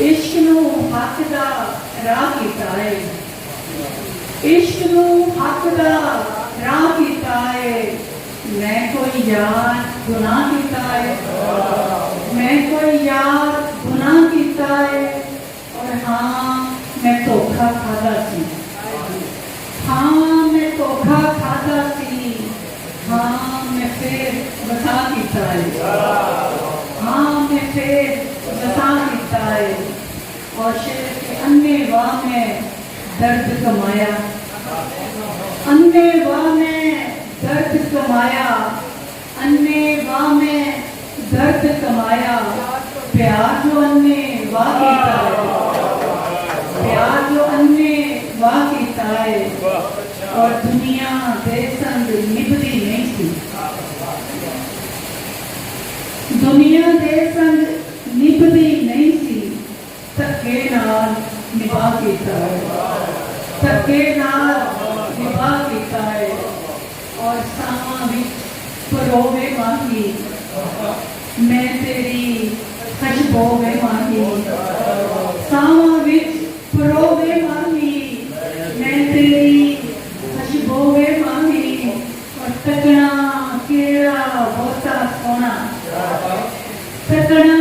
इश्क नू हक दा राह कीता है, इश्क नू हक दा राह कीता है। मैं कोई यार गुनाह कीता है, मैं कोई यार गुनाह कीता है। और हाँ मैं धोखा खादा सी, हाँ मैं धोखा खादा सी, हाँ मैं फिर वसा कीता है, हाँ मैं फिर वसा कीता है। और शेर के अन्य वाह में दर्द कमाया, अन्य वाह में दर्द कमाया, अन्य वाह में दर्द कमाया। प्यार जो अन्य वाह कीता है, प्यार जो अन्य वाह कीता है। और दुनिया दे संग निभदी नहीं सी, दुनिया दे संग निभदी नहीं सी। धक्के नाल निभा कीता है, धक्के नाल निभा कीता है। और सावां विच परोवे माही, मैं तेरी खुशबोवे माही, सावां विच परोवे माही, मैं तेरी खुशबोवे माही। और तकना केड़ा बहुता सोना, तकना